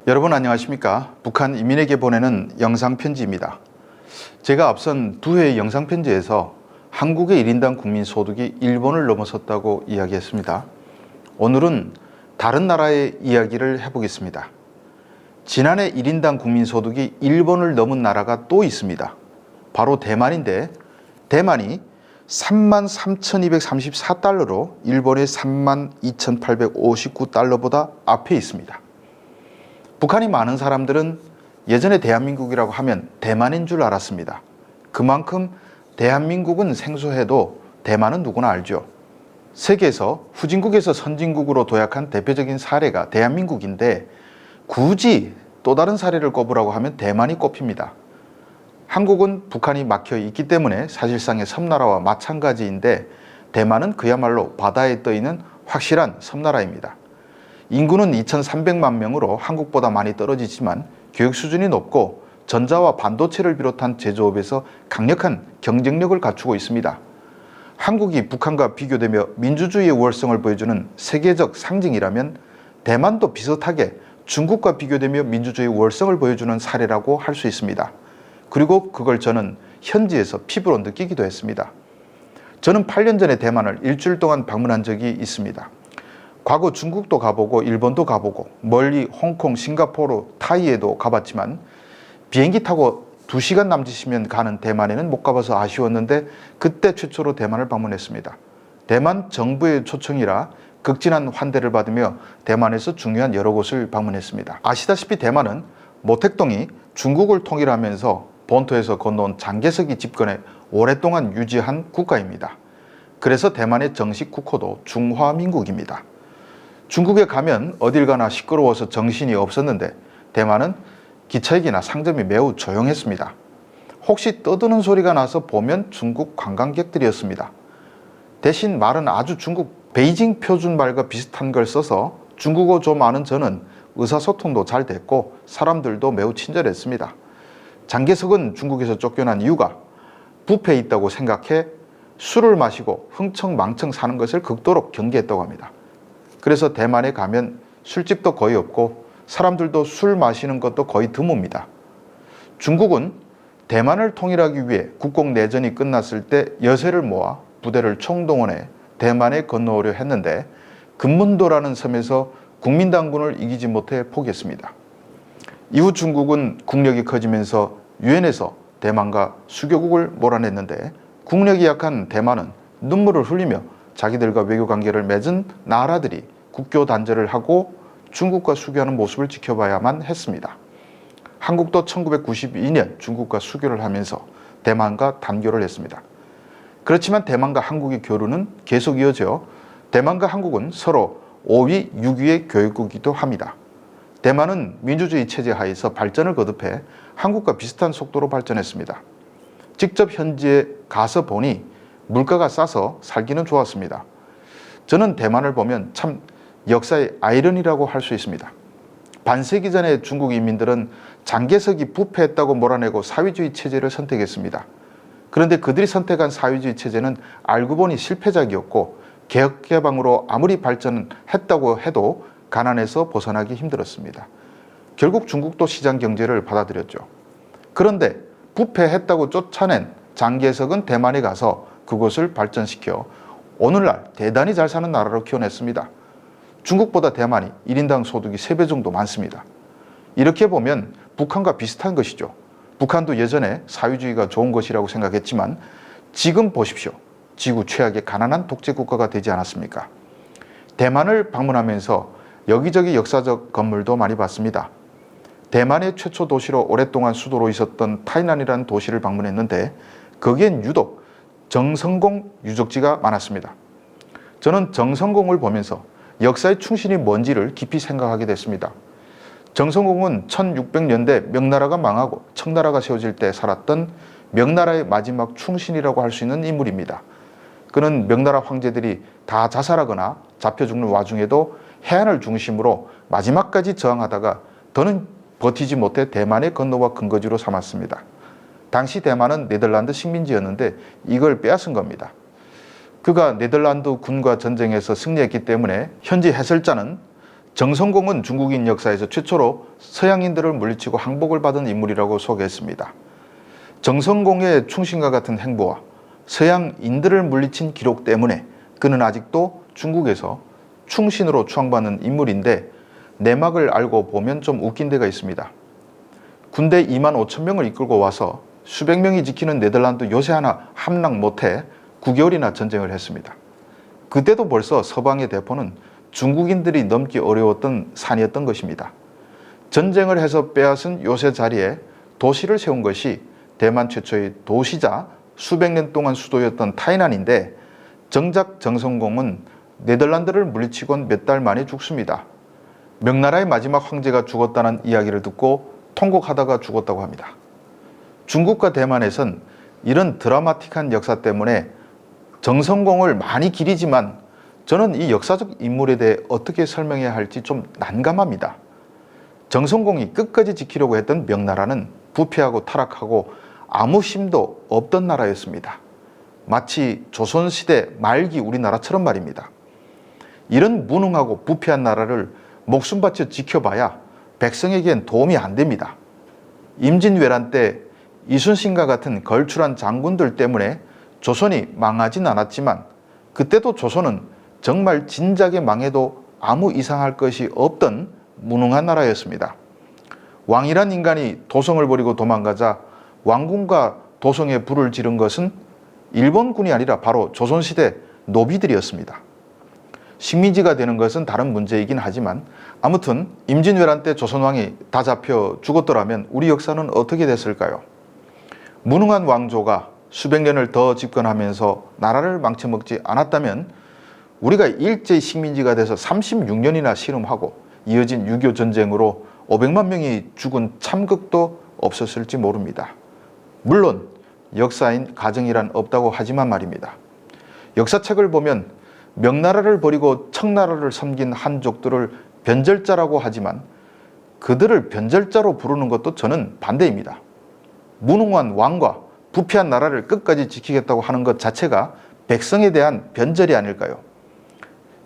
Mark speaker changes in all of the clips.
Speaker 1: 여러분 안녕하십니까? 북한 인민에게 보내는 영상편지입니다. 제가 앞선 두 회의 영상편지에서 한국의 1인당 국민소득이 일본을 넘어섰다고 이야기했습니다. 오늘은 다른 나라의 이야기를 해보겠습니다. 지난해 1인당 국민소득이 일본을 넘은 나라가 또 있습니다. 바로 대만인데 대만이 33,234달러로 일본의 32,859달러보다 앞에 있습니다. 북한이 많은 사람들은 예전에 대한민국이라고 하면 대만인 줄 알았습니다. 그만큼 대한민국은 생소해도 대만은 누구나 알죠. 세계에서 후진국에서 선진국으로 도약한 대표적인 사례가 대한민국인데 굳이 또 다른 사례를 꼽으라고 하면 대만이 꼽힙니다. 한국은 북한이 막혀 있기 때문에 사실상의 섬나라와 마찬가지인데 대만은 그야말로 바다에 떠 있는 확실한 섬나라입니다. 인구는 2,300만 명으로 한국보다 많이 떨어지지만 교육 수준이 높고 전자와 반도체를 비롯한 제조업에서 강력한 경쟁력을 갖추고 있습니다. 한국이 북한과 비교되며 민주주의의 우월성을 보여주는 세계적 상징이라면 대만도 비슷하게 중국과 비교되며 민주주의의 우월성을 보여주는 사례라고 할 수 있습니다. 그리고 그걸 저는 현지에서 피부로 느끼기도 했습니다. 저는 8년 전에 대만을 일주일 동안 방문한 적이 있습니다. 과거 중국도 가보고 일본도 가보고 멀리 홍콩, 싱가포르, 타이에도 가봤지만 비행기 타고 2시간 남짓이면 가는 대만에는 못 가봐서 아쉬웠는데 그때 최초로 대만을 방문했습니다. 대만 정부의 초청이라 극진한 환대를 받으며 대만에서 중요한 여러 곳을 방문했습니다. 아시다시피 대만은 모택동이 중국을 통일하면서 본토에서 건너온 장개석이 집권해 오랫동안 유지한 국가입니다. 그래서 대만의 정식 국호도 중화민국입니다. 중국에 가면 어딜 가나 시끄러워서 정신이 없었는데 대만은 기차역이나 상점이 매우 조용했습니다. 혹시 떠드는 소리가 나서 보면 중국 관광객들이었습니다. 대신 말은 아주 중국 베이징 표준 말과 비슷한 걸 써서 중국어 좀 아는 저는 의사소통도 잘 됐고 사람들도 매우 친절했습니다. 장개석은 중국에서 쫓겨난 이유가 뷔페에 있다고 생각해 술을 마시고 흥청망청 사는 것을 극도로 경계했다고 합니다. 그래서 대만에 가면 술집도 거의 없고 사람들도 술 마시는 것도 거의 드뭅니다. 중국은 대만을 통일하기 위해 국共내전이 끝났을 때 여세를 모아 부대를 총동원해 대만에 건너오려 했는데 금문도라는 섬에서 국민당군을 이기지 못해 포기했습니다. 이후 중국은 국력이 커지면서 유엔에서 대만과 수교국을 몰아냈는데 국력이 약한 대만은 눈물을 흘리며 자기들과 외교관계를 맺은 나라들이 국교 단절을 하고 중국과 수교하는 모습을 지켜봐야만 했습니다. 한국도 1992년 중국과 수교를 하면서 대만과 단교를 했습니다. 그렇지만 대만과 한국의 교류는 계속 이어져 대만과 한국은 서로 5위, 6위의 교육국이기도 합니다. 대만은 민주주의 체제 하에서 발전을 거듭해 한국과 비슷한 속도로 발전했습니다. 직접 현지에 가서 보니 물가가 싸서 살기는 좋았습니다. 저는 대만을 보면 참 역사의 아이러니라고 할 수 있습니다. 반세기 전에 중국 인민들은 장개석이 부패했다고 몰아내고 사회주의 체제를 선택했습니다. 그런데 그들이 선택한 사회주의 체제는 알고 보니 실패작이었고 개혁개방으로 아무리 발전했다고 해도 가난에서 벗어나기 힘들었습니다. 결국 중국도 시장 경제를 받아들였죠. 그런데 부패했다고 쫓아낸 장개석은 대만에 가서 그곳을 발전시켜 오늘날 대단히 잘 사는 나라로 키워냈습니다. 중국보다 대만이 1인당 소득이 3배 정도 많습니다. 이렇게 보면 북한과 비슷한 것이죠. 북한도 예전에 사회주의가 좋은 것이라고 생각했지만 지금 보십시오. 지구 최악의 가난한 독재국가가 되지 않았습니까? 대만을 방문하면서 여기저기 역사적 건물도 많이 봤습니다. 대만의 최초 도시로 오랫동안 수도로 있었던 타이난이라는 도시를 방문했는데 거기엔 유독 정성공 유적지가 많았습니다. 저는 정성공을 보면서 역사의 충신이 뭔지를 깊이 생각하게 됐습니다. 정성공은 1600년대 명나라가 망하고 청나라가 세워질 때 살았던 명나라의 마지막 충신이라고 할 수 있는 인물입니다. 그는 명나라 황제들이 다 자살하거나 잡혀 죽는 와중에도 해안을 중심으로 마지막까지 저항하다가 더는 버티지 못해 대만의 건너와 근거지로 삼았습니다. 당시 대만은 네덜란드 식민지였는데 이걸 빼앗은 겁니다. 그가 네덜란드 군과 전쟁에서 승리했기 때문에 현지 해설자는 정성공은 중국인 역사에서 최초로 서양인들을 물리치고 항복을 받은 인물이라고 소개했습니다. 정성공의 충신과 같은 행보와 서양인들을 물리친 기록 때문에 그는 아직도 중국에서 충신으로 추앙받는 인물인데, 내막을 알고 보면 좀 웃긴 데가 있습니다. 군대 2만 5천 명을 이끌고 와서 수백 명이 지키는 네덜란드 요새 하나 함락 못해 9개월이나 전쟁을 했습니다. 그때도 벌써 서방의 대포는 중국인들이 넘기 어려웠던 산이었던 것입니다. 전쟁을 해서 빼앗은 요새 자리에 도시를 세운 것이 대만 최초의 도시자 수백 년 동안 수도였던 타이난인데, 정작 정성공은 네덜란드를 물리치곤 몇 달 만에 죽습니다. 명나라의 마지막 황제가 죽었다는 이야기를 듣고 통곡하다가 죽었다고 합니다. 중국과 대만에선 이런 드라마틱한 역사 때문에 정성공을 많이 기리지만 저는 이 역사적 인물에 대해 어떻게 설명해야 할지 좀 난감합니다. 정성공이 끝까지 지키려고 했던 명나라는 부패하고 타락하고 아무 힘도 없던 나라였습니다. 마치 조선시대 말기 우리나라처럼 말입니다. 이런 무능하고 부패한 나라를 목숨 바쳐 지켜봐야 백성에겐 도움이 안 됩니다. 임진왜란 때 이순신과 같은 걸출한 장군들 때문에 조선이 망하진 않았지만, 그때도 조선은 정말 진작에 망해도 아무 이상할 것이 없던 무능한 나라였습니다. 왕이란 인간이 도성을 버리고 도망가자 왕궁과 도성에 불을 지른 것은 일본군이 아니라 바로 조선시대 노비들이었습니다. 식민지가 되는 것은 다른 문제이긴 하지만, 아무튼 임진왜란 때 조선왕이 다 잡혀 죽었더라면 우리 역사는 어떻게 됐을까요? 무능한 왕조가 수백 년을 더 집권하면서 나라를 망쳐먹지 않았다면 우리가 일제히 식민지가 돼서 36년이나 씨름하고 이어진 6.25 전쟁으로 500만 명이 죽은 참극도 없었을지 모릅니다. 물론 역사인 가정이란 없다고 하지만 말입니다. 역사책을 보면 명나라를 버리고 청나라를 섬긴 한족들을 변절자라고 하지만, 그들을 변절자로 부르는 것도 저는 반대입니다. 무능한 왕과 부패한 나라를 끝까지 지키겠다고 하는 것 자체가 백성에 대한 변절이 아닐까요?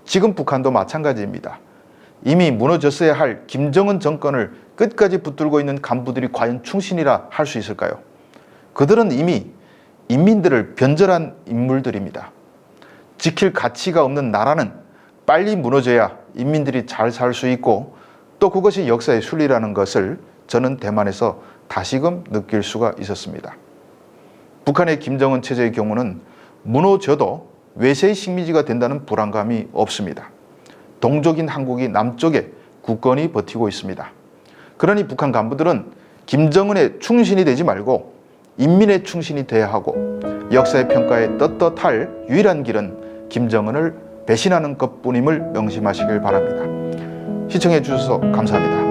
Speaker 1: 지금 북한도 마찬가지입니다. 이미 무너졌어야 할 김정은 정권을 끝까지 붙들고 있는 간부들이 과연 충신이라 할 수 있을까요? 그들은 이미 인민들을 변절한 인물들입니다. 지킬 가치가 없는 나라는 빨리 무너져야 인민들이 잘 살 수 있고, 또 그것이 역사의 순리라는 것을 저는 대만에서 다시금 느낄 수가 있었습니다. 북한의 김정은 체제의 경우는 무너져도 외세의 식민지가 된다는 불안감이 없습니다. 동족인 한국이 남쪽에 굳건히 버티고 있습니다. 그러니 북한 간부들은 김정은의 충신이 되지 말고 인민의 충신이 돼야 하고, 역사의 평가에 떳떳할 유일한 길은 김정은을 배신하는 것뿐임을 명심하시길 바랍니다. 시청해 주셔서 감사합니다.